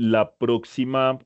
la próxima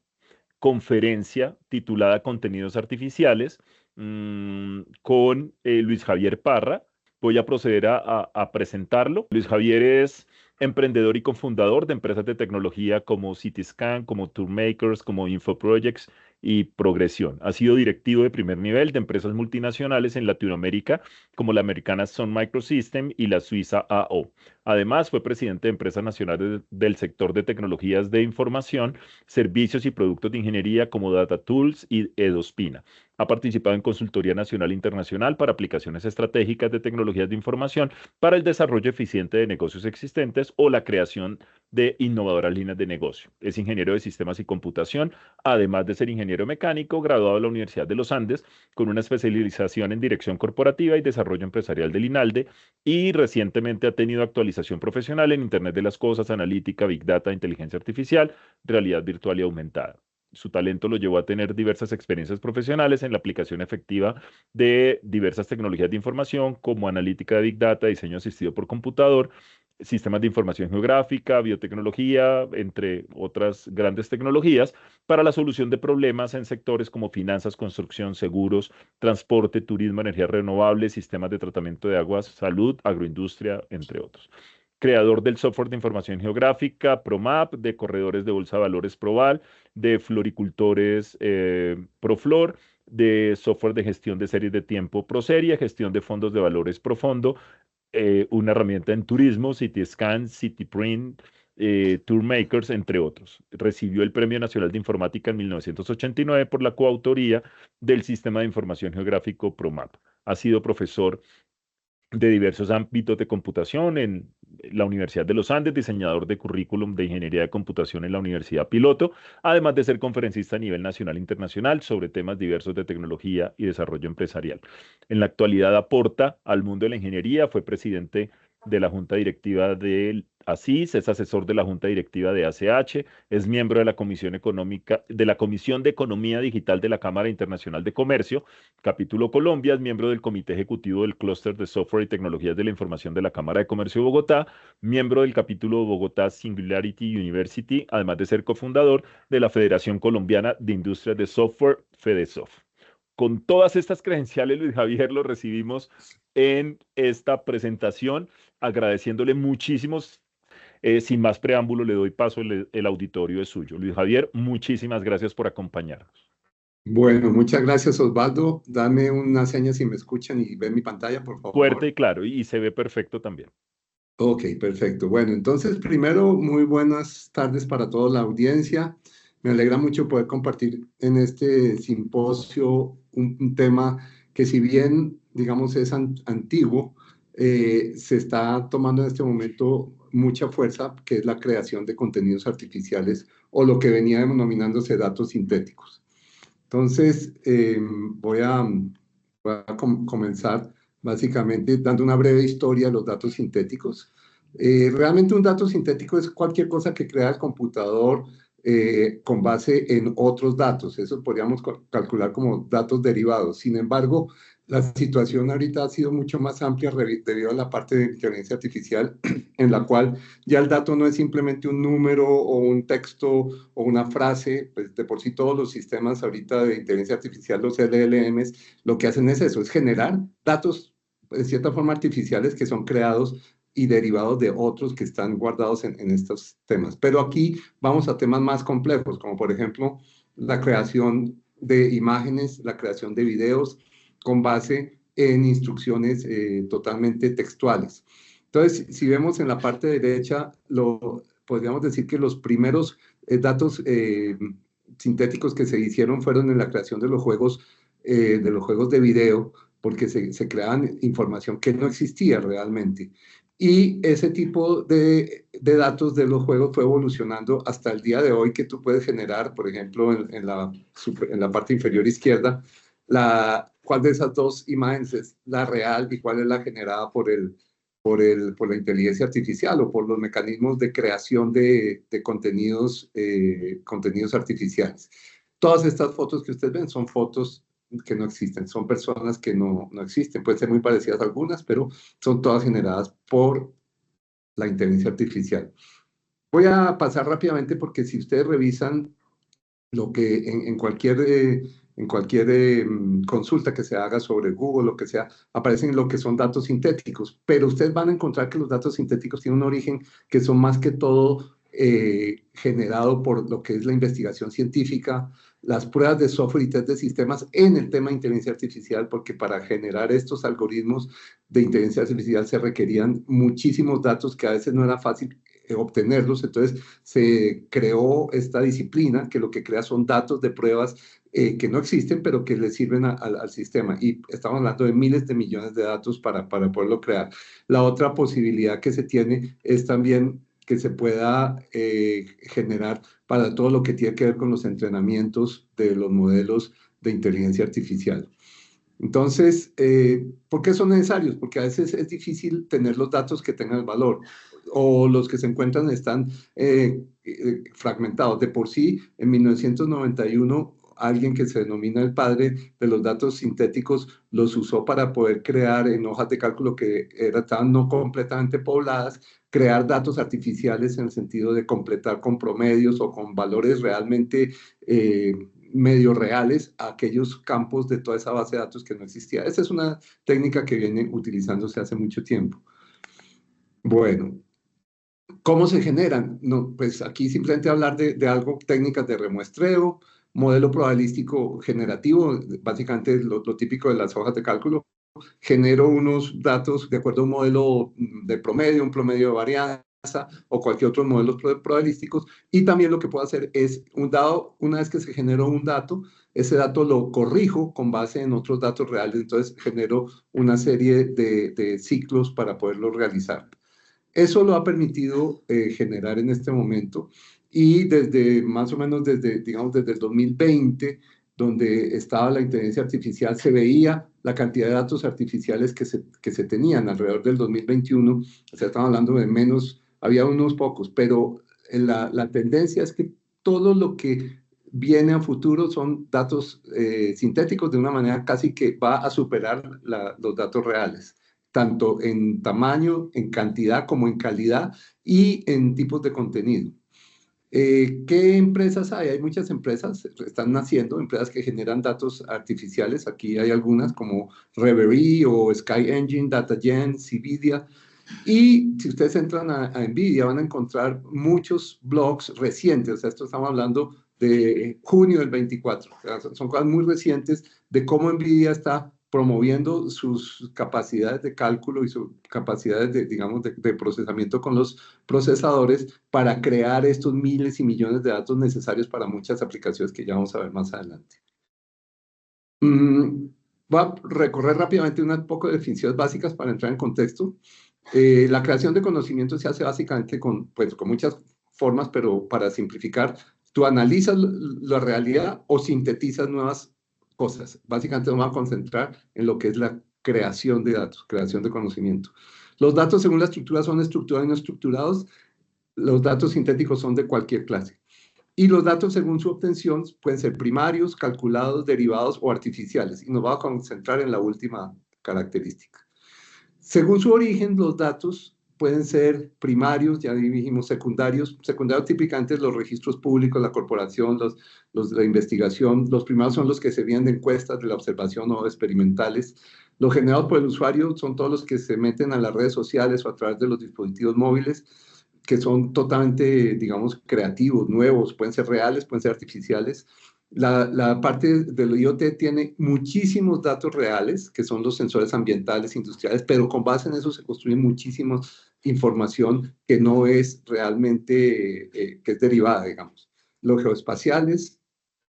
conferencia titulada Contenidos Artificiales con Luis Javier Parra. Voy a proceder a presentarlo. Luis Javier es emprendedor y cofundador de empresas de tecnología como Cityscan, como Tourmakers, como InfoProjects y Progresión. Ha sido directivo de primer nivel de empresas multinacionales en Latinoamérica como la americana Sun Microsystem y la suiza AO. Además, fue presidente de empresas nacionales del sector de tecnologías de información, servicios y productos de ingeniería como Data Tools y Edospina. Ha participado en consultoría nacional e internacional para aplicaciones estratégicas de tecnologías de información para el desarrollo eficiente de negocios existentes o la creación de innovadoras líneas de negocio. Es ingeniero de sistemas y computación, además de ser ingeniero mecánico, graduado de la Universidad de los Andes, con una especialización en dirección corporativa y desarrollo empresarial del INALDE, y recientemente ha tenido actualización profesional en Internet de las Cosas, analítica, Big Data, inteligencia artificial, realidad virtual y aumentada. Su talento lo llevó a tener diversas experiencias profesionales en la aplicación efectiva de diversas tecnologías de información como analítica de Big Data, diseño asistido por computador, sistemas de información geográfica, biotecnología, entre otras grandes tecnologías, para la solución de problemas en sectores como finanzas, construcción, seguros, transporte, turismo, energías renovables, sistemas de tratamiento de aguas, salud, agroindustria, entre otros. Creador del software de información geográfica ProMap, de corredores de bolsa de valores Proval, de floricultores ProFlor, de software de gestión de series de tiempo ProSerie, gestión de fondos de valores Profondo, una herramienta en turismo, CityScan, CityPrint, Tourmakers, entre otros. Recibió el Premio Nacional de Informática en 1989 por la coautoría del Sistema de Información Geográfico ProMap. Ha sido profesor de diversos ámbitos de computación en la Universidad de los Andes, diseñador de currículum de ingeniería de computación en la Universidad Piloto, además de ser conferencista a nivel nacional e internacional sobre temas diversos de tecnología y desarrollo empresarial. En la actualidad aporta al mundo de la ingeniería, fue presidente de la Junta Directiva del ASIS, es asesor de la Junta Directiva de ACH, es miembro de la Comisión Económica, de la Comisión de Economía Digital de la Cámara Internacional de Comercio, capítulo Colombia, es miembro del Comité Ejecutivo del Clúster de Software y Tecnologías de la Información de la Cámara de Comercio de Bogotá, miembro del capítulo Bogotá Singularity University, además de ser cofundador de la Federación Colombiana de Industrias de Software, FEDESOFT. Con todas estas credenciales, Luis Javier, lo recibimos en esta presentación, agradeciéndole muchísimos. Sin más preámbulo, le doy paso, el auditorio es suyo. Luis Javier, muchísimas gracias por acompañarnos. Bueno, muchas gracias, Osvaldo. Dame una seña si me escuchan y ven mi pantalla, por Fuerte favor. y claro, y se ve perfecto también. Ok, perfecto. Bueno, entonces, primero, muy buenas tardes para toda la audiencia. Me alegra mucho poder compartir en este simposio un tema que, si bien, digamos, es antiguo, se está tomando en este momento mucha fuerza, que es la creación de contenidos artificiales o lo que venía denominándose datos sintéticos. Entonces, voy a comenzar básicamente dando una breve historia de los datos sintéticos. Realmente un dato sintético es cualquier cosa que crea el computador con base en otros datos. Eso podríamos calcular como datos derivados. Sin embargo, la situación ahorita ha sido mucho más amplia debido a la parte de inteligencia artificial, en la cual ya el dato no es simplemente un número o un texto o una frase. Pues de por sí todos los sistemas ahorita de inteligencia artificial, los LLMs, lo que hacen es eso, es generar datos de cierta forma artificiales que son creados y derivados de otros que están guardados en estos temas. Pero aquí vamos a temas más complejos, como por ejemplo la creación de imágenes, la creación de videos con base en instrucciones totalmente textuales. Entonces, si vemos en la parte derecha, podríamos decir que los primeros datos sintéticos que se hicieron fueron en la creación de los juegos de video, porque se creaban información que no existía realmente. Y ese tipo de datos de los juegos fue evolucionando hasta el día de hoy, que tú puedes generar, por ejemplo, en la parte inferior izquierda, cuál de esas dos imágenes es la real y cuál es la generada por la inteligencia artificial o por los mecanismos de creación de contenidos artificiales. Todas estas fotos que ustedes ven son fotos que no existen, son personas que no existen. Pueden ser muy parecidas algunas, pero son todas generadas por la inteligencia artificial. Voy a pasar rápidamente porque si ustedes revisan lo que en cualquier consulta que se haga sobre Google, lo que sea, aparecen lo que son datos sintéticos, pero ustedes van a encontrar que los datos sintéticos tienen un origen que son más que todo generado por lo que es la investigación científica, las pruebas de software y test de sistemas en el tema de inteligencia artificial, porque para generar estos algoritmos de inteligencia artificial se requerían muchísimos datos que a veces no era fácil obtenerlos, entonces se creó esta disciplina que lo que crea son datos de pruebas que no existen, pero que le sirven al sistema. Y estamos hablando de miles de millones de datos para poderlo crear. La otra posibilidad que se tiene es también que se pueda generar para todo lo que tiene que ver con los entrenamientos de los modelos de inteligencia artificial. Entonces, ¿por qué son necesarios? Porque a veces es difícil tener los datos que tengan el valor o los que se encuentran están fragmentados. De por sí, en 1991, alguien que se denomina el padre de los datos sintéticos los usó para poder crear en hojas de cálculo que estaban no completamente pobladas, crear datos artificiales en el sentido de completar con promedios o con valores realmente medio reales a aquellos campos de toda esa base de datos que no existía. Esa es una técnica que viene utilizándose hace mucho tiempo. Bueno, ¿cómo se generan? No, pues aquí simplemente hablar de algo, técnicas de remuestreo, modelo probabilístico generativo, básicamente lo típico de las hojas de cálculo. Genero unos datos de acuerdo a un modelo de promedio, un promedio de varianza o cualquier otro modelo probabilísticos. Y también lo que puedo hacer es, una vez que se generó un dato, ese dato lo corrijo con base en otros datos reales. Entonces genero una serie de ciclos para poderlo realizar. Eso lo ha permitido generar en este momento y desde más o menos digamos, desde el 2020, donde estaba la inteligencia artificial, se veía la cantidad de datos artificiales que se tenían alrededor del 2021, o sea, estamos hablando de menos, había unos pocos, pero la tendencia es que todo lo que viene a futuro son datos sintéticos de una manera casi que va a superar los datos reales tanto en tamaño, en cantidad como en calidad y en tipos de contenido. ¿Qué empresas hay? Hay muchas empresas, están naciendo, empresas que generan datos artificiales. Aquí hay algunas como Reverie o Sky Engine, DataGen, Nvidia. Y si ustedes entran a Nvidia van a encontrar muchos blogs recientes, o sea, esto estamos hablando de junio del 24, o sea, son cosas muy recientes de cómo Nvidia está promoviendo sus capacidades de cálculo y sus capacidades de, digamos, de procesamiento con los procesadores para crear estos miles y millones de datos necesarios para muchas aplicaciones que ya vamos a ver más adelante. Voy a recorrer rápidamente unas poco de definiciones básicas para entrar en contexto. La creación de conocimiento se hace básicamente pues, con muchas formas, pero para simplificar, tú analizas la realidad o sintetizas nuevas cosas. Básicamente nos vamos a concentrar en lo que es la creación de datos, creación de conocimiento. Los datos según la estructura son estructurados y no estructurados. Los datos sintéticos son de cualquier clase. Y los datos, según su obtención, pueden ser primarios, calculados, derivados o artificiales. Y nos vamos a concentrar en la última característica. Según su origen, los datos pueden ser primarios, ya dijimos secundarios. Secundarios típicamente los registros públicos, la corporación, la investigación. Los primarios son los que se vienen de encuestas, de la observación o experimentales. Los generados por el usuario son todos los que se meten a las redes sociales o a través de los dispositivos móviles, que son totalmente, digamos, creativos, nuevos, pueden ser reales, pueden ser artificiales. La parte del IoT tiene muchísimos datos reales, que son los sensores ambientales, industriales, pero con base en eso se construye muchísima información que no es realmente, que es derivada, digamos. Los geoespaciales,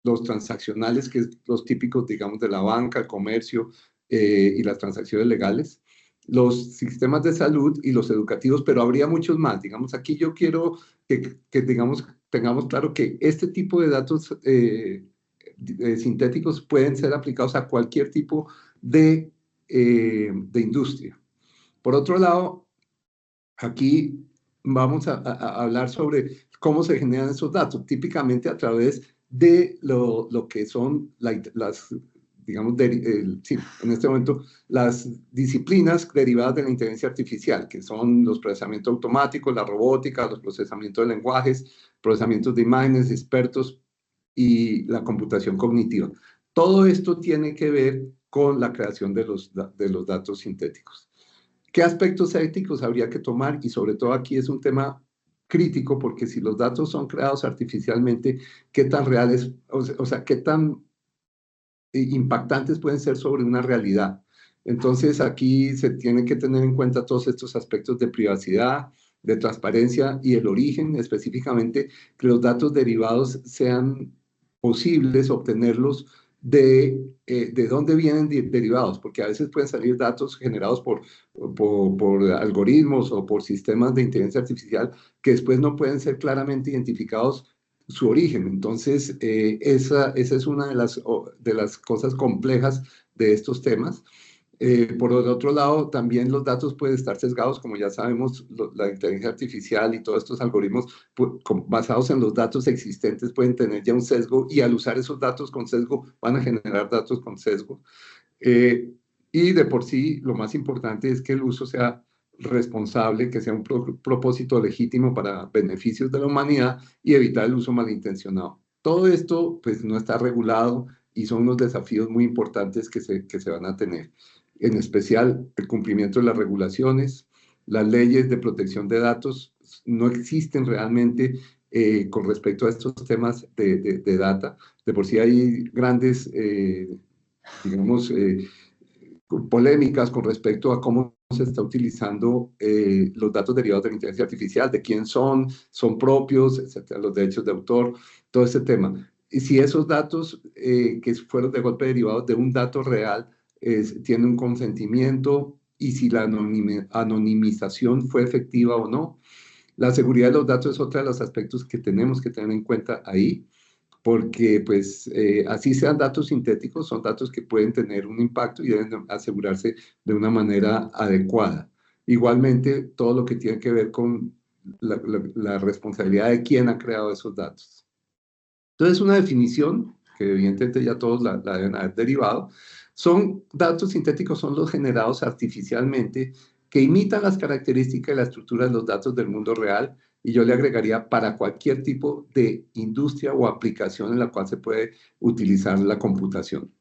los transaccionales, que es los típicos, digamos, de la banca, el comercio y las transacciones legales, los sistemas de salud y los educativos, pero habría muchos más. Digamos, aquí yo quiero digamos, tengamos claro que este tipo de datos sintéticos pueden ser aplicados a cualquier tipo de industria. Por otro lado, aquí vamos a hablar sobre cómo se generan esos datos, típicamente a través de lo que son las digamos, sí, en este momento, las disciplinas derivadas de la inteligencia artificial, que son los procesamientos automáticos, la robótica, los procesamientos de lenguajes, procesamientos de imágenes, expertos y la computación cognitiva. Todo esto tiene que ver con la creación de los datos sintéticos. ¿Qué aspectos éticos habría que tomar? Y sobre todo aquí es un tema crítico, porque si los datos son creados artificialmente, ¿qué tan reales, o sea, qué tan impactantes pueden ser sobre una realidad? Entonces aquí se tiene que tener en cuenta todos estos aspectos de privacidad, de transparencia y el origen, específicamente que los datos derivados sean posibles obtenerlos de dónde vienen derivados, porque a veces pueden salir datos generados por algoritmos o por sistemas de inteligencia artificial que después no pueden ser claramente identificados su origen. Entonces, esa es una de las cosas complejas de estos temas. Por el otro lado, también los datos pueden estar sesgados, como ya sabemos, la inteligencia artificial y todos estos algoritmos basados en los datos existentes pueden tener ya un sesgo, y al usar esos datos con sesgo van a generar datos con sesgo. Eh, y de por sí, lo más importante es que el uso sea responsable, que sea un propósito legítimo para beneficios de la humanidad y evitar el uso malintencionado. Todo esto pues no está regulado y son unos desafíos muy importantes que se van a tener. En especial, el cumplimiento de las regulaciones, las leyes de protección de datos no existen realmente con respecto a estos temas de data. De por sí hay grandes digamos, polémicas con respecto a cómo se está utilizando los datos derivados de la inteligencia artificial, de quién son propios, etcétera, los derechos de autor, todo ese tema. Y si esos datos que fueron de golpe derivados de un dato real tienen un consentimiento, y si la anonimización fue efectiva o no. La seguridad de los datos es otro de los aspectos que tenemos que tener en cuenta ahí, porque pues así sean datos sintéticos, son datos que pueden tener un impacto y deben asegurarse de una manera adecuada. Igualmente, todo lo que tiene que ver con la responsabilidad de quién ha creado esos datos. Entonces, una definición, que evidentemente ya todos la deben haber derivado, son datos sintéticos, son los generados artificialmente que imitan las características y la estructura de los datos del mundo real, y yo le agregaría para cualquier tipo de industria o aplicación en la cual se puede utilizar la computación.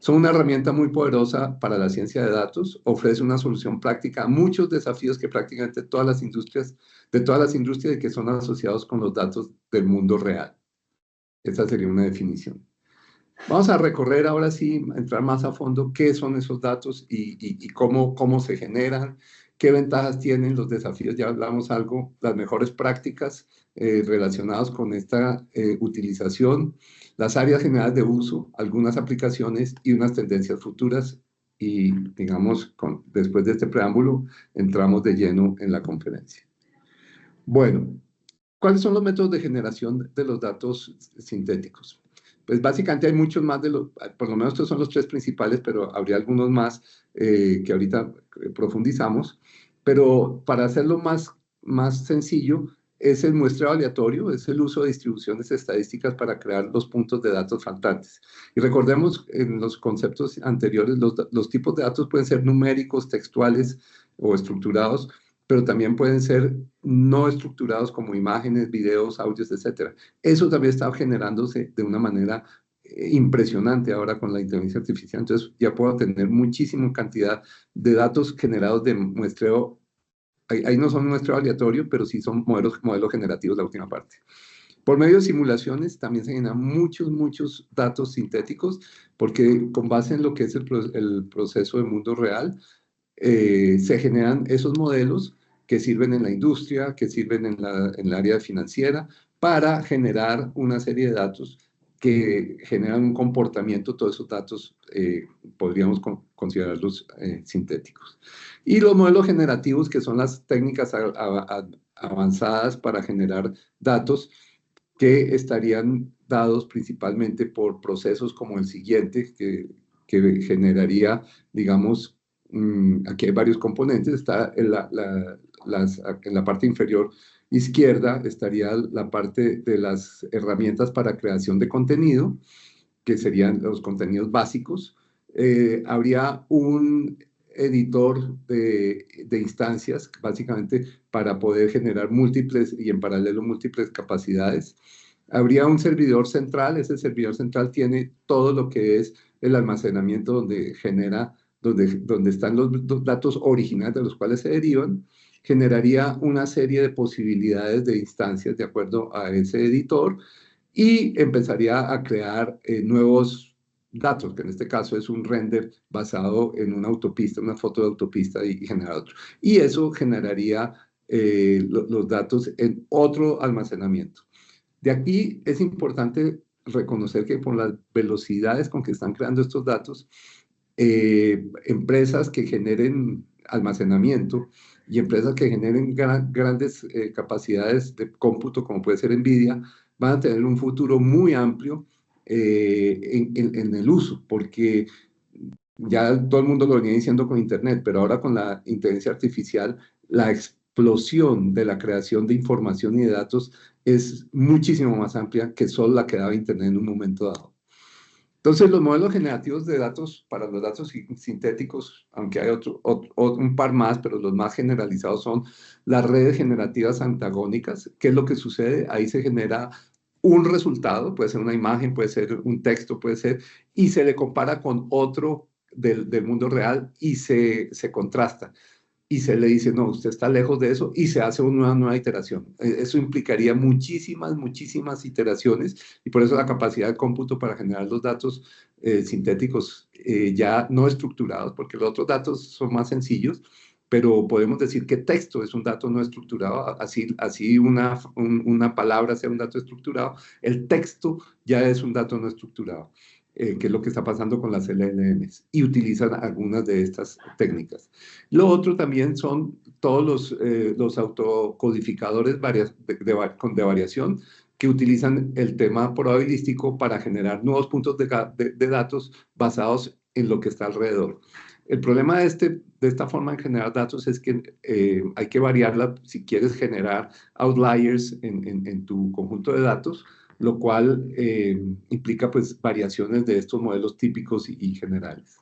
Son una herramienta muy poderosa para la ciencia de datos, ofrece una solución práctica a muchos desafíos que prácticamente todas las industrias, y que son asociados con los datos del mundo real. Esa sería una definición. Vamos a recorrer ahora sí, entrar más a fondo qué son esos datos y cómo se generan, qué ventajas tienen, los desafíos, ya hablamos algo, las mejores prácticas relacionadas con esta utilización, las áreas generales de uso, algunas aplicaciones y unas tendencias futuras. Y digamos, después de este preámbulo, entramos de lleno en la conferencia. Bueno, ¿cuáles son los métodos de generación de los datos sintéticos? Pues básicamente hay muchos más por lo menos estos son los tres principales, pero habría algunos más que ahorita profundizamos. Pero para hacerlo más sencillo, es el muestreo aleatorio, es el uso de distribuciones estadísticas para crear los puntos de datos faltantes. Y recordemos, en los conceptos anteriores, los tipos de datos pueden ser numéricos, textuales o estructurados, pero también pueden ser no estructurados como imágenes, videos, audios, etc. Eso también está generándose de una manera impresionante ahora con la inteligencia artificial. Entonces ya puedo tener muchísima cantidad de datos generados de muestreo. Ahí no son muestreo aleatorio, pero sí son modelos generativos, la última parte. Por medio de simulaciones también se generan muchos datos sintéticos, porque con base en lo que es el proceso del mundo real, se generan esos modelos que sirven en la industria, que sirven en el área financiera, para generar una serie de datos que generan un comportamiento. Todos esos datos podríamos considerarlos sintéticos. Y los modelos generativos, que son las técnicas avanzadas para generar datos, que estarían dados principalmente por procesos como el siguiente, que generaría, digamos, aquí hay varios componentes. Está en la parte inferior izquierda estaría la parte de las herramientas para creación de contenido, que serían los contenidos básicos. habría un editor de instancias, básicamente para poder generar múltiples y en paralelo múltiples capacidades. Habría un servidor central, ese servidor central tiene todo lo que es el almacenamiento donde genera, donde están los datos originales de los cuales se derivan, generaría una serie de posibilidades de instancias de acuerdo a ese editor y empezaría a crear nuevos datos, que en este caso es un render basado en una autopista, una foto de autopista y generar otro. Y eso generaría los datos en otro almacenamiento. De aquí es importante reconocer que por las velocidades con que están creando estos datos, empresas que generen almacenamiento y empresas que generen grandes capacidades de cómputo, como puede ser NVIDIA, van a tener un futuro muy amplio en el uso, porque ya todo el mundo lo venía diciendo con Internet, pero ahora con la inteligencia artificial, la explosión de la creación de información y de datos es muchísimo más amplia que solo la que daba Internet en un momento dado. Entonces, los modelos generativos de datos para los datos sintéticos, aunque hay un par más, pero los más generalizados son las redes generativas antagónicas. ¿Qué es lo que sucede? Ahí se genera un resultado, puede ser una imagen, puede ser un texto, puede ser, y se le compara con otro del mundo real y se contrasta y se le dice, no, usted está lejos de eso, y se hace una nueva iteración. Eso implicaría muchísimas iteraciones, y por eso la capacidad de cómputo para generar los datos sintéticicos ya no estructurados, porque los otros datos son más sencillos, pero podemos decir que texto es un dato no estructurado, así una palabra sea un dato estructurado, el texto ya es un dato no estructurado. Que es lo que está pasando con las LLMs, y utilizan algunas de estas técnicas. Lo otro también son todos los autocodificadores de variación que utilizan el tema probabilístico para generar nuevos puntos de datos basados en lo que está alrededor. El problema de esta forma de generar datos es que hay que variarla si quieres generar outliers en tu conjunto de datos, lo cual implica pues variaciones de estos modelos típicos y generales.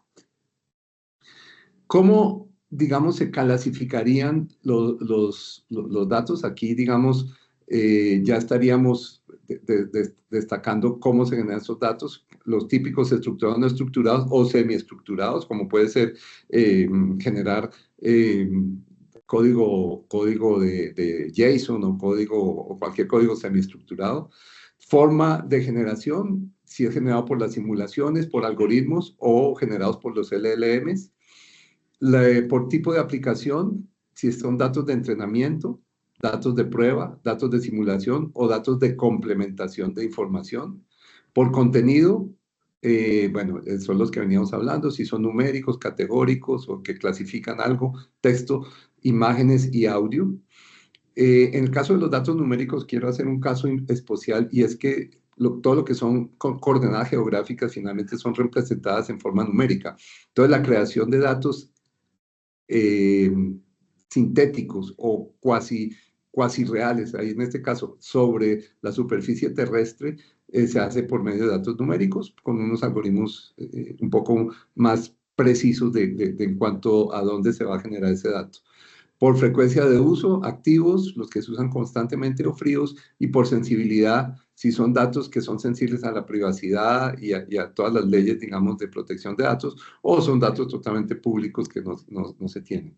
¿Cómo, digamos, se clasificarían los datos? Aquí, digamos, ya estaríamos destacando cómo se generan esos datos, los típicos estructurados, no estructurados o semiestructurados, como puede ser generar código de JSON o o cualquier código semiestructurado. Forma de generación, si es generado por las simulaciones, por algoritmos o generados por los LLMs. Por tipo de aplicación, si son datos de entrenamiento, datos de prueba, datos de simulación o datos de complementación de información. Por contenido, bueno, son los que veníamos hablando, si son numéricos, categóricos o que clasifican algo, texto, imágenes y audio. En el caso de los datos numéricos, quiero hacer un caso especial, y es que todo lo que son coordenadas geográficas finalmente son representadas en forma numérica. Entonces, la creación de datos sintéticos o cuasi reales, ahí en este caso sobre la superficie terrestre, se hace por medio de datos numéricos con unos algoritmos un poco más precisos en cuanto a dónde se va a generar ese dato. Por frecuencia de uso, activos, los que se usan constantemente o fríos, y por sensibilidad, si son datos que son sensibles a la privacidad y a todas las leyes, digamos, de protección de datos, o son datos totalmente públicos que no se tienen.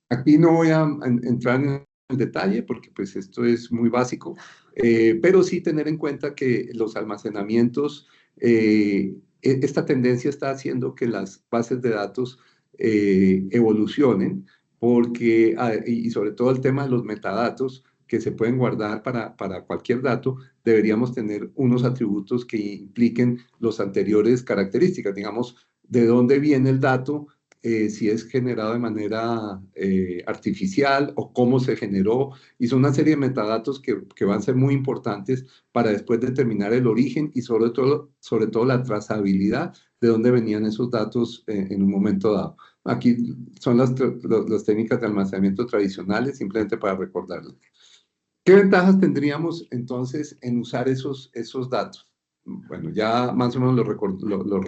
Aquí no voy a entrar en el detalle porque pues esto es muy básico, pero sí tener en cuenta que los almacenamientos, esta tendencia está haciendo que las bases de datos evolucionen, porque, y sobre todo el tema de los metadatos que se pueden guardar para cualquier dato, deberíamos tener unos atributos que impliquen los anteriores características, digamos, de dónde viene el dato, si es generado de manera artificial o cómo se generó, y son una serie de metadatos que van a ser muy importantes para después determinar el origen y sobre todo la trazabilidad de dónde venían esos datos en un momento dado. Aquí son las técnicas de almacenamiento tradicionales, simplemente para recordarlo. ¿Qué ventajas tendríamos entonces en usar esos datos? Bueno, ya más o menos lo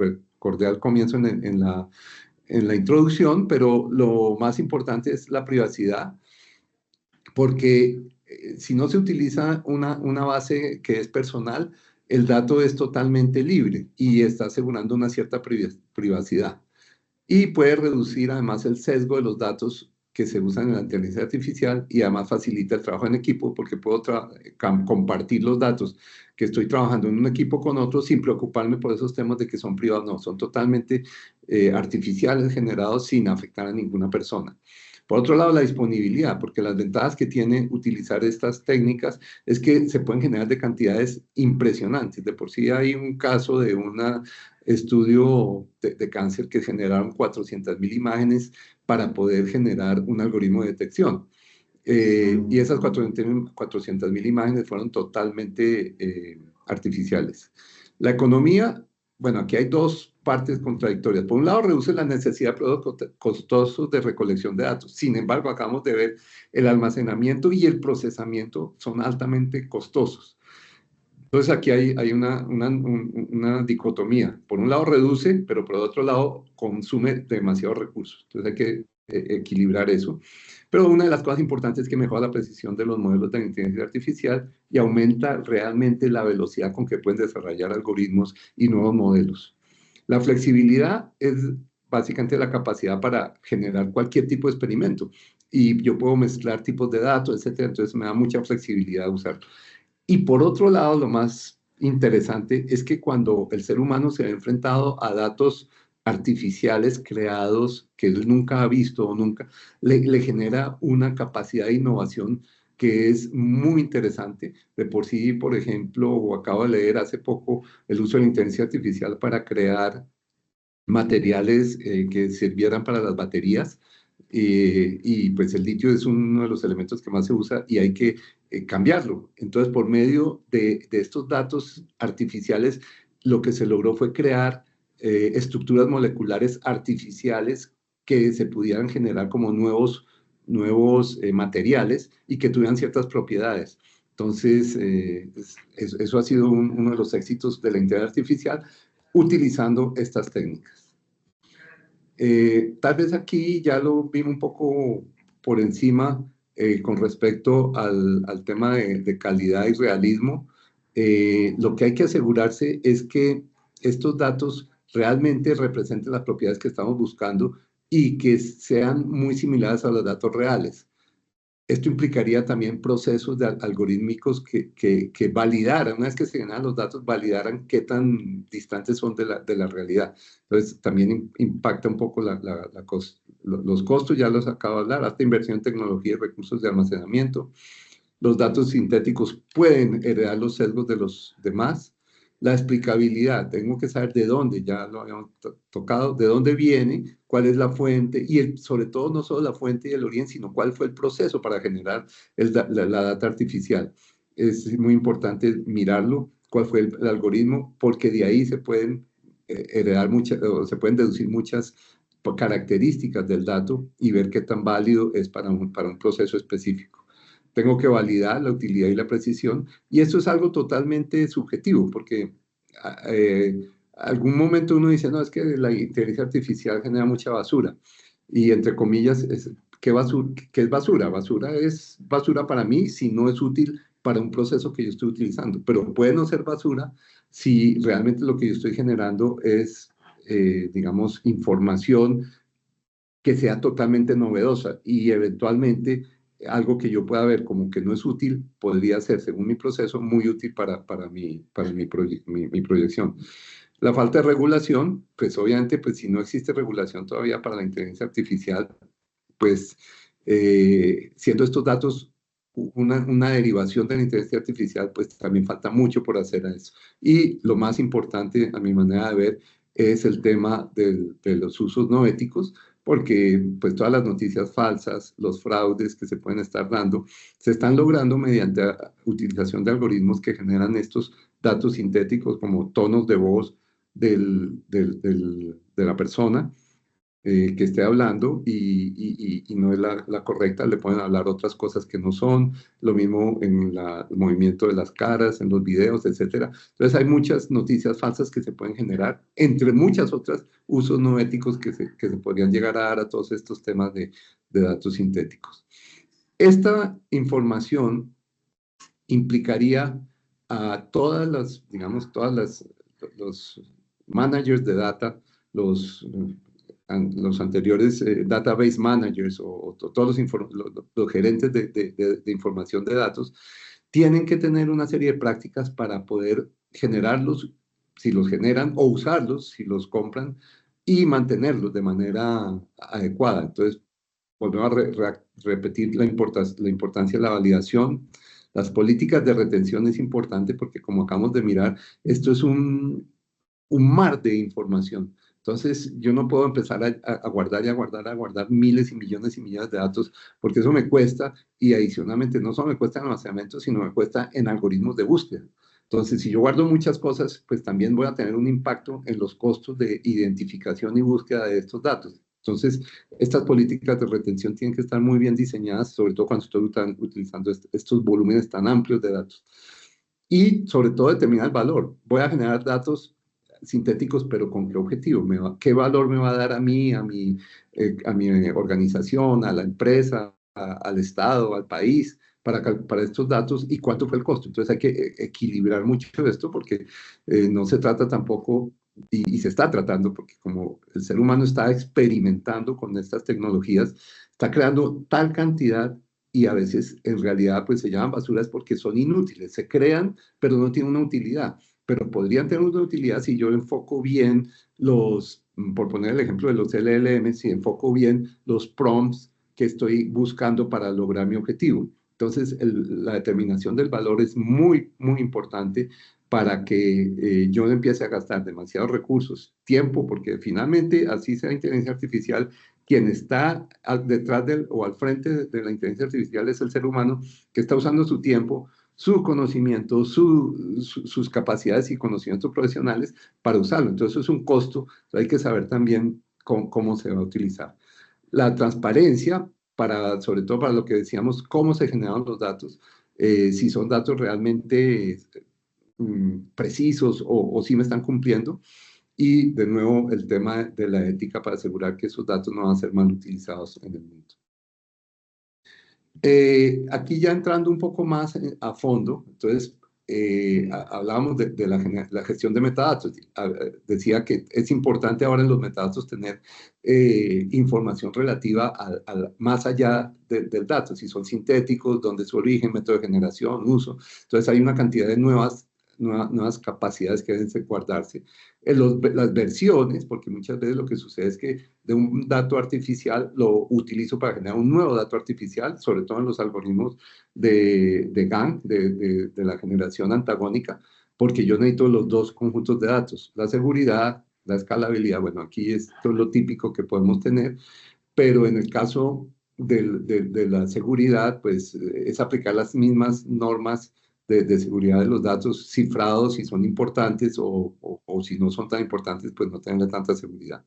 recordé al comienzo en la introducción, pero lo más importante es la privacidad, porque si no se utiliza una base que es personal, el dato es totalmente libre y está asegurando una cierta privacidad. Y puede reducir además el sesgo de los datos que se usan en la inteligencia artificial y además facilita el trabajo en equipo porque puedo compartir los datos que estoy trabajando en un equipo con otro sin preocuparme por esos temas de que son privados, no, son totalmente artificiales, generados sin afectar a ninguna persona. Por otro lado, la disponibilidad, porque las ventajas que tiene utilizar estas técnicas es que se pueden generar de cantidades impresionantes. De por sí hay un caso de un estudio de cáncer que generaron 400.000 imágenes para poder generar un algoritmo de detección. Y esas 400.000 imágenes fueron totalmente artificiales. La economía, bueno, aquí hay dos partes contradictorias. Por un lado, reduce la necesidad de productos costosos de recolección de datos. Sin embargo, acabamos de ver el almacenamiento y el procesamiento son altamente costosos. Entonces aquí hay una dicotomía. Por un lado reduce, pero por otro lado consume demasiados recursos. Entonces hay que equilibrar eso. Pero una de las cosas importantes es que mejora la precisión de los modelos de inteligencia artificial y aumenta realmente la velocidad con que pueden desarrollar algoritmos y nuevos modelos. La flexibilidad es básicamente la capacidad para generar cualquier tipo de experimento. Y yo puedo mezclar tipos de datos, etcétera. Entonces me da mucha flexibilidad usarlo. Y por otro lado, lo más interesante es que cuando el ser humano se ha enfrentado a datos artificiales creados que él nunca ha visto o nunca, le genera una capacidad de innovación que es muy interesante. De por sí, por ejemplo, o acabo de leer hace poco el uso de la inteligencia artificial para crear materiales que sirvieran para las baterías. Y pues el litio es uno de los elementos que más se usa y hay que cambiarlo. Entonces, por medio de estos datos artificiales, lo que se logró fue crear estructuras moleculares artificiales que se pudieran generar como nuevos materiales y que tuvieran ciertas propiedades. Entonces, eso ha sido uno de los éxitos de la inteligencia artificial utilizando estas técnicas. Tal vez aquí ya lo vimos un poco por encima con respecto al tema de calidad y realismo. Lo que hay que asegurarse es que estos datos realmente representen las propiedades que estamos buscando y que sean muy similares a los datos reales. Esto implicaría también procesos algorítmicos que validaran, una vez que se generan los datos, validaran qué tan distantes son de la realidad. Entonces, también impacta un poco los costos, ya los acabo de hablar, hasta inversión en tecnología y recursos de almacenamiento. Los datos sintéticos pueden heredar los sesgos de los demás. La explicabilidad, tengo que saber de dónde, ya lo habíamos tocado, de dónde viene, cuál es la fuente y sobre todo no solo la fuente y el origen, sino cuál fue el proceso para generar la data artificial. Es muy importante mirarlo, cuál fue el algoritmo, porque de ahí se pueden heredar muchas, o se pueden deducir muchas características del dato y ver qué tan válido es para un proceso específico. Tengo que validar la utilidad y la precisión, y eso es algo totalmente subjetivo, porque algún momento uno dice, no, es que la inteligencia artificial genera mucha basura, y entre comillas, ¿qué es basura? Basura es basura para mí si no es útil para un proceso que yo estoy utilizando, pero puede no ser basura si realmente lo que yo estoy generando es, digamos, información que sea totalmente novedosa y eventualmente algo que yo pueda ver como que no es útil, podría ser, según mi proceso, muy útil para mi proyección. La falta de regulación, pues obviamente, pues si no existe regulación todavía para la inteligencia artificial, pues siendo estos datos una derivación de la inteligencia artificial, pues también falta mucho por hacer a eso. Y lo más importante, a mi manera de ver, es el tema de los usos no éticos, porque pues todas las noticias falsas, los fraudes que se pueden estar dando, se están logrando mediante la utilización de algoritmos que generan estos datos sintéticos como tonos de voz de la persona, que esté hablando y no es la correcta, le pueden hablar otras cosas que no son, lo mismo en el movimiento de las caras, en los videos, etcétera. Entonces hay muchas noticias falsas que se pueden generar, entre muchas otras usos no éticos que se podrían llegar a dar a todos estos temas de datos sintéticos. Esta información implicaría a todas las, digamos, los managers de data, los, los anteriores database managers o todos los gerentes de información de datos, tienen que tener una serie de prácticas para poder generarlos, si los generan, o usarlos, si los compran, y mantenerlos de manera adecuada. Entonces, volvemos a repetir la importancia de la validación. Las políticas de retención es importante porque, como acabamos de mirar, esto es un mar de información. Entonces, yo no puedo empezar a guardar y a guardar miles y millones de datos, porque eso me cuesta, y adicionalmente no solo me cuesta en almacenamiento, sino me cuesta en algoritmos de búsqueda. Entonces, si yo guardo muchas cosas, pues también voy a tener un impacto en los costos de identificación y búsqueda de estos datos. Entonces, estas políticas de retención tienen que estar muy bien diseñadas, sobre todo cuando estoy utilizando estos volúmenes tan amplios de datos. Y sobre todo determinar el valor. Voy a generar datos sintéticos, pero ¿con qué objetivo? ¿Qué valor me va a dar a mí, a mi organización, a la empresa, al Estado, al país, para estos datos y cuánto fue el costo? Entonces hay que equilibrar mucho esto porque no se trata tampoco, y se está tratando, porque como el ser humano está experimentando con estas tecnologías, está creando tal cantidad y a veces en realidad pues se llaman basuras porque son inútiles, se crean pero no tienen una utilidad, pero podrían tener una utilidad si yo enfoco bien por poner el ejemplo de los LLM, si enfoco bien los prompts que estoy buscando para lograr mi objetivo. Entonces, la determinación del valor es muy, muy importante para que yo no empiece a gastar demasiados recursos, tiempo, porque finalmente, así sea inteligencia artificial, quien está detrás o al frente de la inteligencia artificial es el ser humano que está usando su tiempo, su conocimiento, sus capacidades y conocimientos profesionales para usarlo. Entonces, eso es un costo, hay que saber también cómo se va a utilizar. La transparencia, sobre todo para lo que decíamos, cómo se generan los datos, si son datos realmente precisos o si me están cumpliendo. Y de nuevo, el tema de la ética para asegurar que esos datos no van a ser mal utilizados en el mundo. Aquí ya entrando un poco más a fondo, entonces hablábamos de la gestión de metadatos. Decía que es importante ahora en los metadatos tener información relativa más allá del dato, si son sintéticos, dónde es su origen, método de generación, uso. Entonces hay una cantidad de nuevas capacidades que deben guardarse. Las versiones, porque muchas veces lo que sucede es que de un dato artificial lo utilizo para generar un nuevo dato artificial, sobre todo en los algoritmos de GAN, de la generación antagónica, porque yo necesito los dos conjuntos de datos, la seguridad, la escalabilidad. Bueno, aquí esto es lo típico que podemos tener, pero en el caso de la seguridad, pues es aplicar las mismas normas de seguridad de los datos cifrados si son importantes o si no son tan importantes, pues no tener tanta seguridad.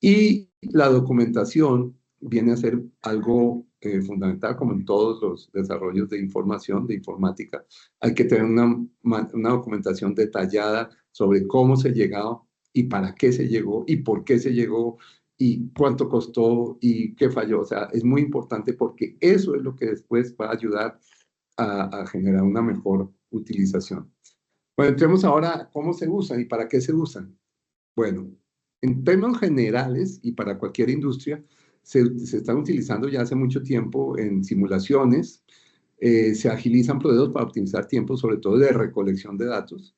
Y la documentación viene a ser algo fundamental, como en todos los desarrollos de información, de informática. Hay que tener una documentación detallada sobre cómo se llegó y para qué se llegó y por qué se llegó y cuánto costó y qué falló. O sea, es muy importante porque eso es lo que después va a ayudar a generar una mejor utilización. Bueno, entremos ahora a cómo se usan y para qué se usan. Bueno, en términos generales y para cualquier industria, se están utilizando ya hace mucho tiempo en simulaciones, se agilizan procesos para optimizar tiempo, sobre todo de recolección de datos,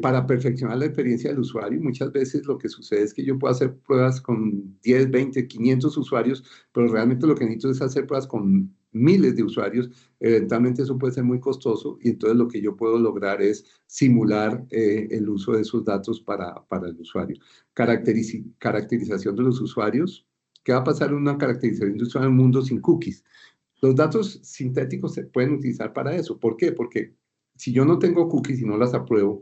para perfeccionar la experiencia del usuario. Muchas veces lo que sucede es que yo puedo hacer pruebas con 10, 20, 500 usuarios, pero realmente lo que necesito es hacer pruebas con miles de usuarios. Eventualmente eso puede ser muy costoso y entonces lo que yo puedo lograr es simular el uso de esos datos para el usuario. Caracterización de los usuarios. ¿Qué va a pasar en una caracterización de usuario en un mundo sin cookies? Los datos sintéticos se pueden utilizar para eso. ¿Por qué? Porque si yo no tengo cookies y no las apruebo,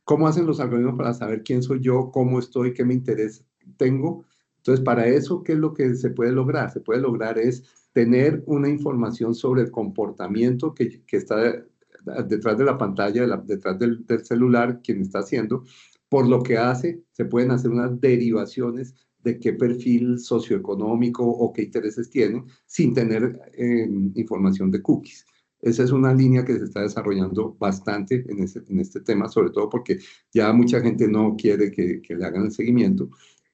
¿cómo hacen los algoritmos para saber quién soy yo, cómo estoy, qué me interesa tengo? Entonces, para eso, ¿qué es lo que se puede lograr? Se puede lograr es tener una información sobre el comportamiento que está detrás de la pantalla, detrás del celular, quien está haciendo, por lo que hace, se pueden hacer unas derivaciones de qué perfil socioeconómico o qué intereses tienen sin tener información de cookies. Esa es una línea que se está desarrollando bastante en este tema, sobre todo porque ya mucha gente no quiere que le hagan el seguimiento,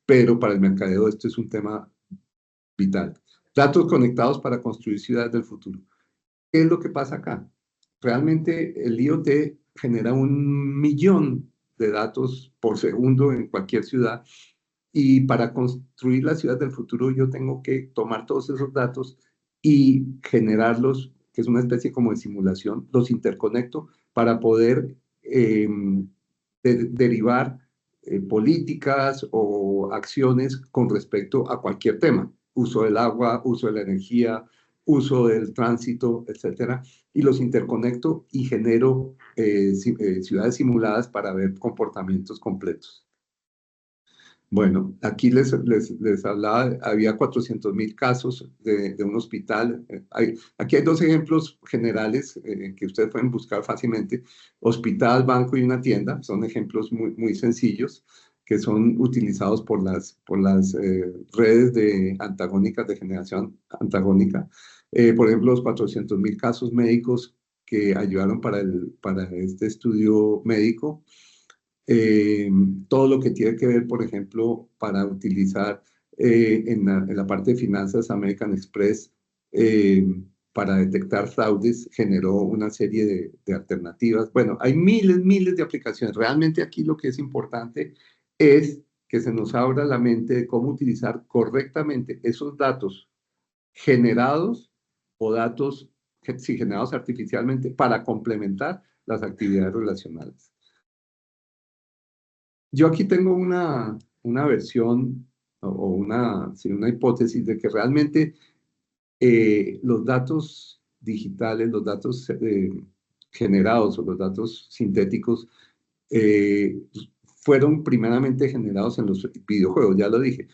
pero para el mercadeo esto es un tema vital. Datos conectados para construir ciudades del futuro. ¿Qué es lo que pasa acá? Realmente el IoT genera 1 millón de datos por segundo en cualquier ciudad y para construir la ciudad del futuro yo tengo que tomar todos esos datos y generarlos, que es una especie como de simulación, los interconecto para poder derivar políticas o acciones con respecto a cualquier tema, uso del agua, uso de la energía, uso del tránsito, etcétera, y los interconecto y genero ciudades simuladas para ver comportamientos completos. Bueno, aquí les hablaba, había 400.000 casos de un hospital. Aquí hay dos ejemplos generales que ustedes pueden buscar fácilmente. Hospital, banco y una tienda. Son ejemplos muy, muy sencillos que son utilizados por las redes antagónicas de generación antagónica. Por ejemplo, los 400.000 casos médicos que ayudaron para este estudio médico, eh, todo lo que tiene que ver, por ejemplo, para utilizar en la parte de finanzas, American Express, eh, para detectar fraudes, generó una serie de alternativas. Bueno, hay miles, miles de aplicaciones. Realmente aquí lo que es importante es que se nos abra la mente de cómo utilizar correctamente esos datos generados o datos sí, generados artificialmente para complementar las actividades relacionales. Yo aquí tengo una versión o sí, una hipótesis de que realmente los datos digitales, los datos generados o los datos sintéticos eh, fueron primeramente generados en los videojuegos, ya lo dije.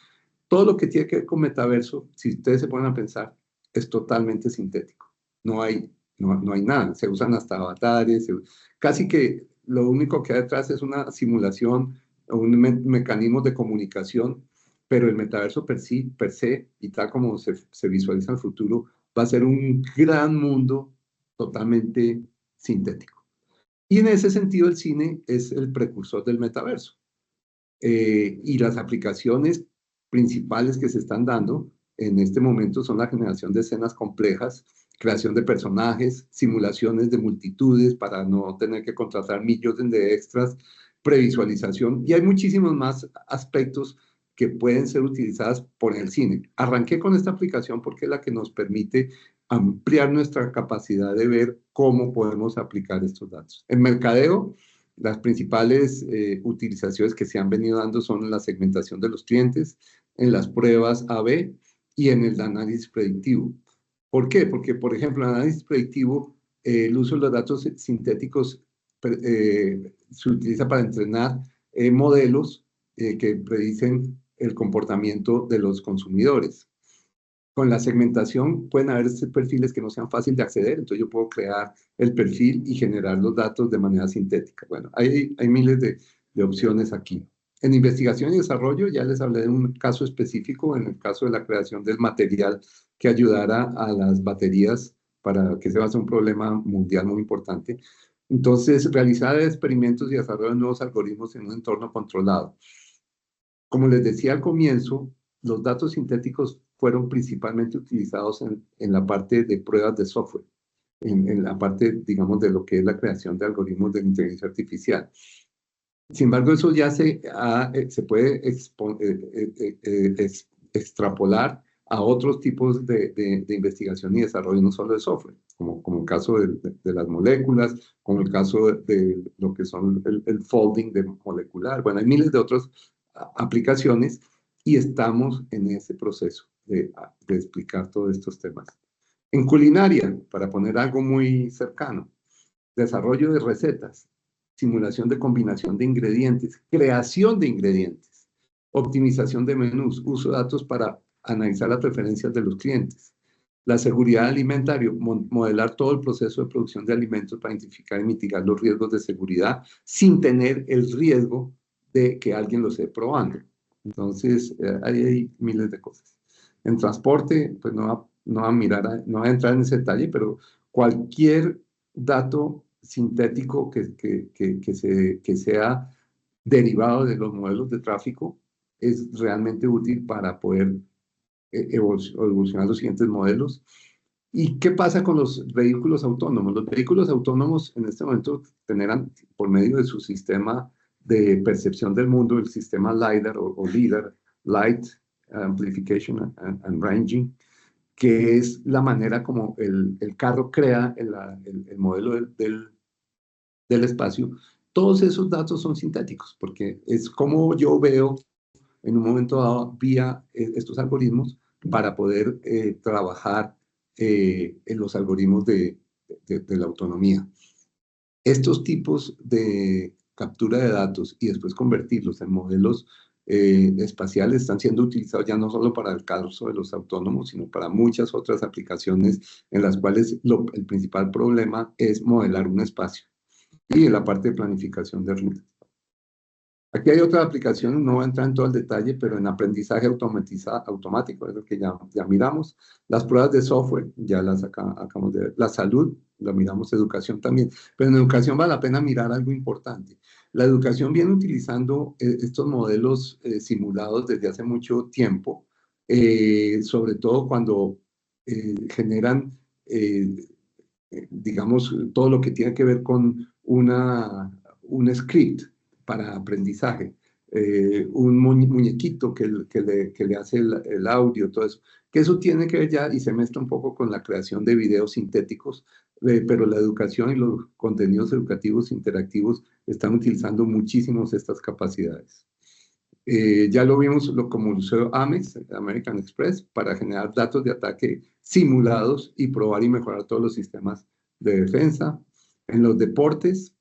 Todo lo que tiene que ver con metaverso, si ustedes se ponen a pensar, es totalmente sintético. No hay nada, se usan hasta avatares, casi que lo único que hay detrás es una simulación o un mecanismo de comunicación, pero el metaverso per se y tal como se visualiza el futuro, va a ser un gran mundo totalmente sintético. Y en ese sentido el cine es el precursor del metaverso. Y las aplicaciones principales que se están dando en este momento son la generación de escenas complejas, creación de personajes, simulaciones de multitudes para no tener que contratar millones de extras, previsualización, y hay muchísimos más aspectos que pueden ser utilizadas por el cine. Arranqué con esta aplicación porque es la que nos permite ampliar nuestra capacidad de ver cómo podemos aplicar estos datos. En mercadeo, las principales utilizaciones que se han venido dando son en la segmentación de los clientes, en las pruebas A/B y en el análisis predictivo. ¿Por qué? Porque, por ejemplo, en el análisis predictivo, el uso de los datos sintéticos se utiliza para entrenar modelos que predicen el comportamiento de los consumidores. Con la segmentación pueden haber perfiles que no sean fáciles de acceder, entonces yo puedo crear el perfil y generar los datos de manera sintética. Bueno, hay miles de opciones aquí. En investigación y desarrollo ya les hablé de un caso específico, en el caso de la creación del material que ayudara a las baterías para que se va a ser un problema mundial muy importante. Entonces, realizar experimentos y desarrollo de nuevos algoritmos en un entorno controlado. Como les decía al comienzo, los datos sintéticos fueron principalmente utilizados en la parte de pruebas de software, en la parte, digamos, de lo que es la creación de algoritmos de inteligencia artificial. Sin embargo, eso ya se puede extrapolar a otros tipos de investigación y desarrollo, no solo de software, como el caso de las moléculas, como el caso de lo que son el folding de molecular. Bueno, hay miles de otras aplicaciones y estamos en ese proceso de explicar todos estos temas. En culinaria, para poner algo muy cercano, desarrollo de recetas, simulación de combinación de ingredientes, creación de ingredientes. optimización de menús, uso de datos para analizar las preferencias de los clientes. La seguridad alimentaria, modelar todo el proceso de producción de alimentos para identificar y mitigar los riesgos de seguridad sin tener el riesgo de que alguien lo esté probando. Entonces, hay miles de cosas. En transporte, pues no va a mirar, no va a entrar en ese detalle, pero cualquier dato sintético que sea derivado de los modelos de tráfico es realmente útil para poder evolucionar los siguientes modelos. ¿Y qué pasa con los vehículos autónomos? Los vehículos autónomos en este momento generan, por medio de su sistema de percepción del mundo, el sistema LiDAR o LiDAR, Light Amplification and Ranging, que es la manera como el carro crea el modelo del espacio. Todos esos datos son sintéticos, porque es como yo veo en un momento dado vía estos algoritmos para poder trabajar en los algoritmos de la autonomía. Estos tipos de captura de datos y después convertirlos en modelos espaciales están siendo utilizados ya no solo para el caso de los autónomos, sino para muchas otras aplicaciones en las cuales el principal problema es modelar un espacio y en la parte de planificación de rutas. Aquí hay otra aplicación, no voy a entrar en todo el detalle, pero en aprendizaje automático, es lo que ya miramos. Las pruebas de software, ya las acabamos de ver. La salud, la miramos, educación también. Pero en educación vale la pena mirar algo importante. La educación viene utilizando estos modelos simulados desde hace mucho tiempo, sobre todo cuando generan, digamos, todo lo que tiene que ver con un script para aprendizaje, un muñequito que le hace el audio, todo eso. Que eso tiene que ver ya y se mezcla un poco con la creación de videos sintéticos, pero la educación y los contenidos educativos interactivos están utilizando muchísimos estas capacidades. Ya lo vimos como usó Amex, American Express, para generar datos de ataque simulados y probar y mejorar todos los sistemas de defensa. En los deportes,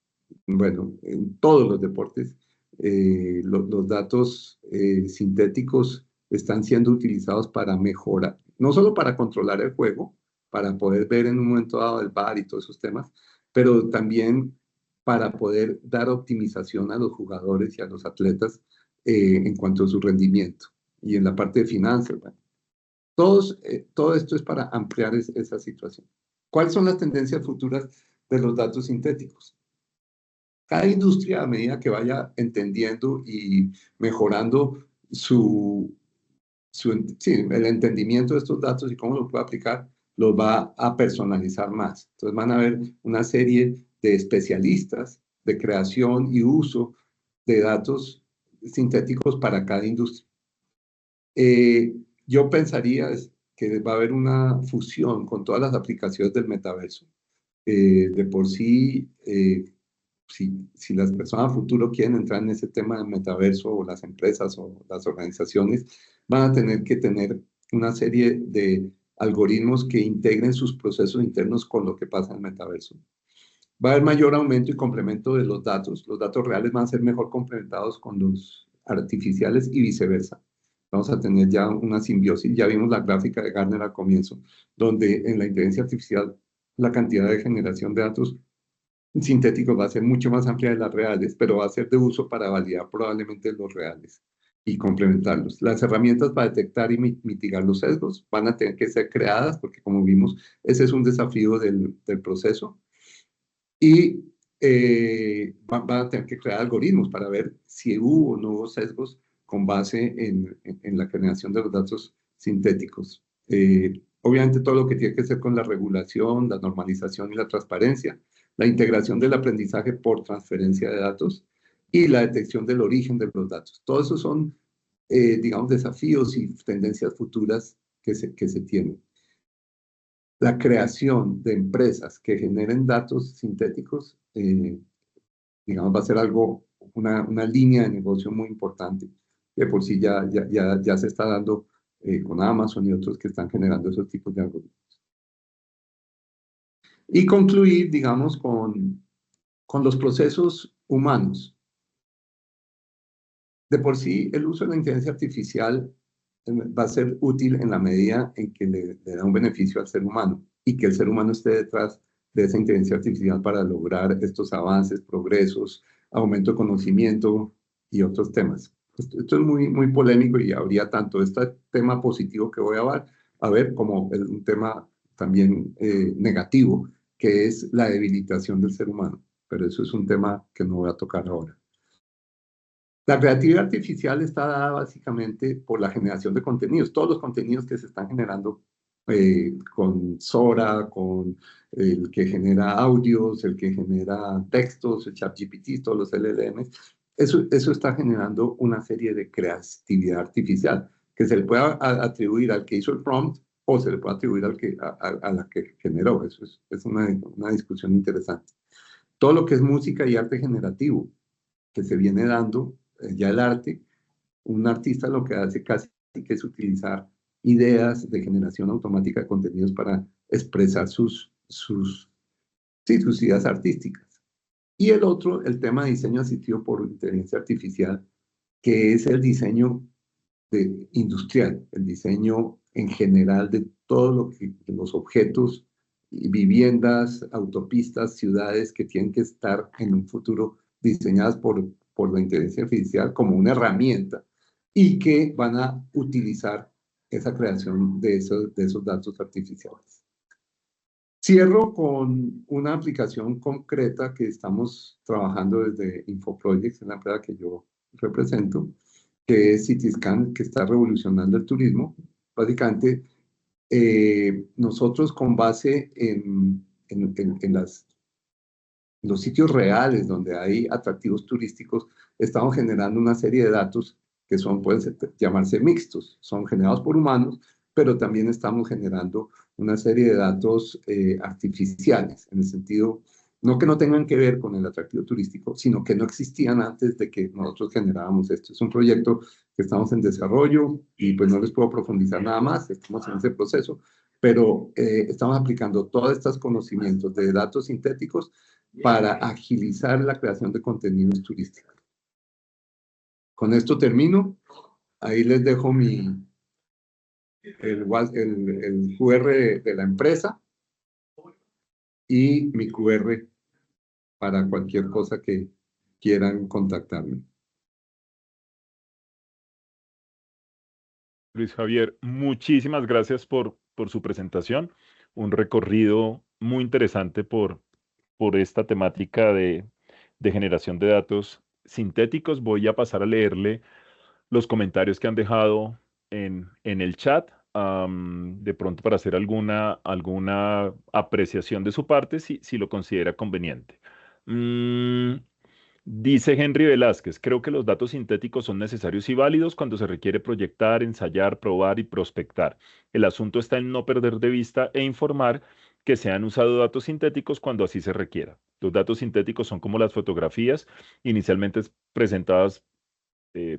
bueno, en todos los deportes, los datos sintéticos están siendo utilizados para mejorar, no solo para controlar el juego, para poder ver en un momento dado el VAR y todos esos temas, pero también para poder dar optimización a los jugadores y a los atletas en cuanto a su rendimiento. Y en la parte de finanzas, bueno, todo esto es para ampliar esa situación. ¿Cuáles son las tendencias futuras de los datos sintéticos? Cada industria, a medida que vaya entendiendo y mejorando el entendimiento de estos datos y cómo los puede aplicar, los va a personalizar más. Entonces van a haber una serie de especialistas de creación y uso de datos sintéticos para cada industria. Yo pensaría que va a haber una fusión con todas las aplicaciones del metaverso. De por sí, si las personas a futuro quieren entrar en ese tema del metaverso, o las empresas o las organizaciones, van a tener que tener una serie de algoritmos que integren sus procesos internos con lo que pasa en el metaverso. Va a haber mayor aumento y complemento de los datos reales van a ser mejor complementados con los artificiales y viceversa. Vamos a tener ya una simbiosis, ya vimos la gráfica de Gartner al comienzo, donde en la inteligencia artificial la cantidad de generación de datos sintéticos va a ser mucho más amplia de las reales, pero va a ser de uso para validar probablemente los reales y complementarlos. Las herramientas para detectar y mitigar los sesgos van a tener que ser creadas, porque como vimos, ese es un desafío del proceso. Y van a tener que crear algoritmos para ver si hubo o no hubo sesgos con base en la generación de los datos sintéticos. Obviamente todo lo que tiene que ver con la regulación, la normalización y la transparencia, la integración del aprendizaje por transferencia de datos y la detección del origen de los datos. Todos esos son, digamos, desafíos y tendencias futuras que se tienen. La creación de empresas que generen datos sintéticos, digamos, va a ser una línea de negocio muy importante, que por sí ya se está dando con Amazon y otros que están generando esos tipos de algoritmos. Y concluir, digamos, con los procesos humanos. De por sí, el uso de la inteligencia artificial va a ser útil en la medida en que le da un beneficio al ser humano y que el ser humano esté detrás de esa inteligencia artificial para lograr estos avances, progresos, aumento de conocimiento y otros temas. Esto es muy, muy polémico y habría tanto este tema positivo que voy a ver como un tema también negativo, que es la debilitación del ser humano. Pero eso es un tema que no voy a tocar ahora. La creatividad artificial está dada básicamente por la generación de contenidos. Todos los contenidos que se están generando con Sora, con el que genera audios, el que genera textos, el ChatGPT, todos los LLMs, eso está generando una serie de creatividad artificial que se le puede atribuir al que hizo el prompt o se le puede atribuir a la que generó. Eso es una discusión interesante. Todo lo que es música y arte generativo que se viene dando, ya el arte, un artista lo que hace casi que es utilizar ideas de generación automática de contenidos para expresar sí, sus ideas artísticas. Y el otro, el tema de diseño asistido por inteligencia artificial, que es el diseño industrial, el diseño en general de todos los objetos, viviendas, autopistas, ciudades que tienen que estar en un futuro diseñadas por la inteligencia artificial como una herramienta y que van a utilizar esa creación de esos datos artificiales. Cierro con una aplicación concreta que estamos trabajando desde InfoProjects, en la empresa que yo represento, que es Cityscan, que está revolucionando el turismo. Básicamente, nosotros con base en los sitios reales donde hay atractivos turísticos, estamos generando una serie de datos que pueden llamarse mixtos, son generados por humanos, pero también estamos generando una serie de datos artificiales, en el sentido, no que no tengan que ver con el atractivo turístico, sino que no existían antes de que nosotros generáramos esto. Es un proyecto que estamos en desarrollo y pues no les puedo profundizar nada más, estamos en ese proceso, pero estamos aplicando todos estos conocimientos de datos sintéticos para agilizar la creación de contenidos turísticos. Con esto termino. Ahí les dejo el QR de la empresa y mi QR para cualquier cosa que quieran contactarme. Luis Javier, muchísimas gracias por su presentación. Un recorrido muy interesante por esta temática de generación de datos sintéticos. Voy a pasar a leerle los comentarios que han dejado en el chat, de pronto para hacer alguna apreciación de su parte, si lo considera conveniente. Mm, Dice Henry Velázquez, creo que los datos sintéticos son necesarios y válidos cuando se requiere proyectar, ensayar, probar y prospectar. El asunto está en no perder de vista e informar que se han usado datos sintéticos cuando así se requiera. Los datos sintéticos son como las fotografías inicialmente presentadas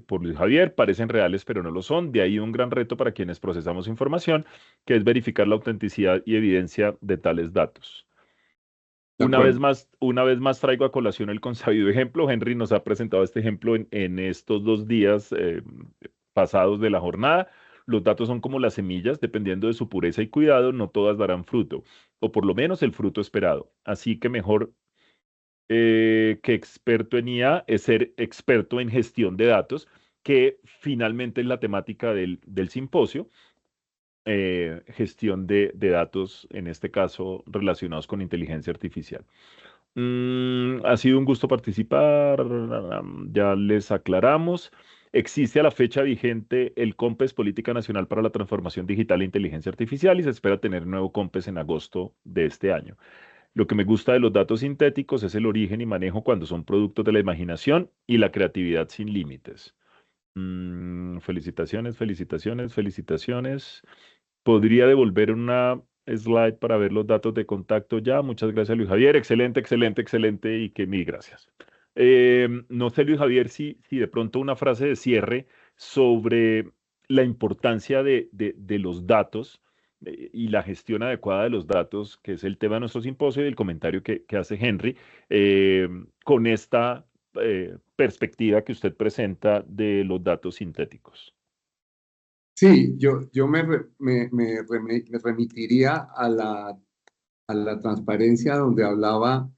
por Luis Javier, parecen reales pero no lo son. De ahí un gran reto para quienes procesamos información, que es verificar la autenticidad y evidencia de tales datos. De acuerdo. Una vez más traigo a colación el consabido ejemplo. Henry nos ha presentado este ejemplo en estos 2 días pasados de la jornada. Los datos son como las semillas, dependiendo de su pureza y cuidado, no todas darán fruto, o por lo menos el fruto esperado. Así que mejor que experto en IA es ser experto en gestión de datos, que finalmente es la temática del simposio, gestión de datos, en este caso relacionados con inteligencia artificial. Ha sido un gusto participar, ya les aclaramos. Existe a la fecha vigente el COMPES, Política Nacional para la Transformación Digital e Inteligencia Artificial, y se espera tener nuevo COMPES en agosto de este año. Lo que me gusta de los datos sintéticos es el origen y manejo cuando son productos de la imaginación y la creatividad sin límites. Felicitaciones, felicitaciones, felicitaciones. ¿Podría devolver una slide para ver los datos de contacto ya? Muchas gracias, Luis Javier. Excelente, excelente, excelente y que mil gracias. No sé, Luis Javier, si de pronto una frase de cierre sobre la importancia de los datos y la gestión adecuada de los datos, que es el tema de nuestro simposio y el comentario que hace Henry, con esta perspectiva que usted presenta de los datos sintéticos. Sí, yo me remitiría a la transparencia donde hablaba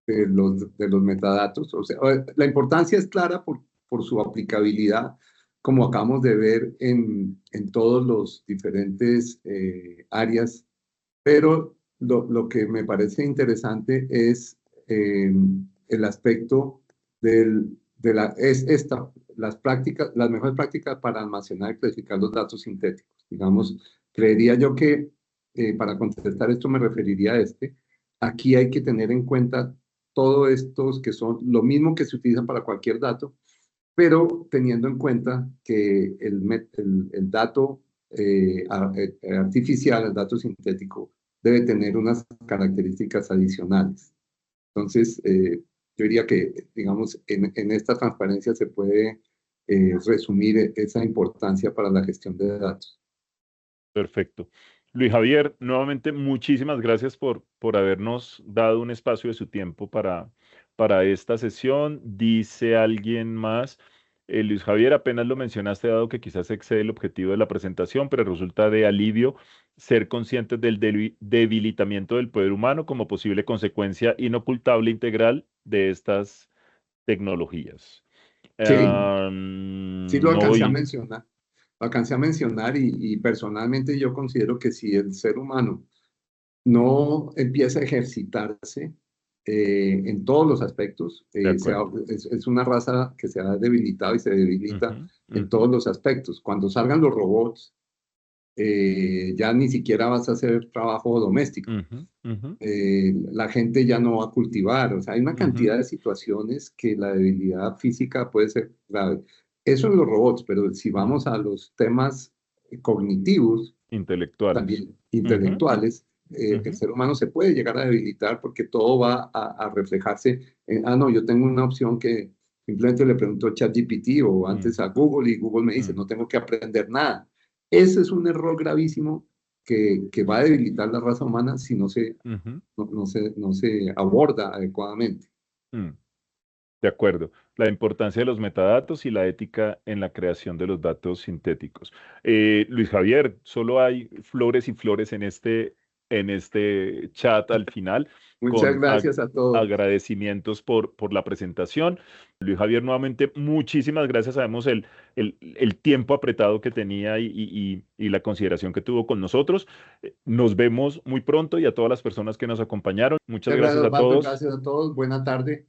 de los metadatos. O sea, la importancia es clara por su aplicabilidad, como acabamos de ver en todos los diferentes áreas, pero lo que me parece interesante es el aspecto es las prácticas, las mejores prácticas para almacenar y clasificar los datos sintéticos. Digamos, creería yo que para contestar esto me referiría a aquí hay que tener en cuenta todos estos que son lo mismo que se utilizan para cualquier dato, pero teniendo en cuenta que el dato artificial, el dato sintético, debe tener unas características adicionales. Entonces, yo diría que, digamos, en esta transparencia se puede resumir esa importancia para la gestión de datos. Perfecto. Luis Javier, nuevamente muchísimas gracias por habernos dado un espacio de su tiempo para esta sesión. Dice alguien más, Luis Javier, apenas lo mencionaste, dado que quizás excede el objetivo de la presentación, pero resulta de alivio ser conscientes del debilitamiento del poder humano como posible consecuencia inocultable integral de estas tecnologías. Sí, sí lo No, alcancé a mencionar. Lo alcancé a mencionar y personalmente yo considero que si el ser humano no empieza a ejercitarse en todos los aspectos. de acuerdo. Es una raza que se ha debilitado y se debilita Ujú, en ujú, todos los aspectos. Cuando salgan los robots, ya ni siquiera vas a hacer trabajo doméstico. ujú, ujú, La gente ya no va a cultivar. O sea, hay una ujú. cantidad de situaciones que la debilidad física puede ser grave. Eso en los robots, pero si vamos a los temas cognitivos, Intelectuales. también Ujú, intelectuales, el ujú, ser humano se puede llegar a debilitar porque todo va a reflejarse en, no, yo tengo una opción que simplemente le pregunto a ChatGPT o mm, antes a Google y Google me dice, mm, no tengo que aprender nada. Ese es un error gravísimo que va a debilitar la raza humana si ujú, no se aborda adecuadamente. mm. De acuerdo. La importancia de los metadatos y la ética en la creación de los datos sintéticos. Luis Javier, solo hay flores y flores en este chat al final, Muchas con gracias a todos. agradecimientos por la presentación. Luis Javier, nuevamente, muchísimas gracias. Sabemos el tiempo apretado que tenía y la consideración que tuvo con nosotros. Nos vemos muy pronto y a todas las personas que nos acompañaron. Muchas Muchas gracias, gracias a Osvaldo. todos. Gracias a todos. Buena tarde.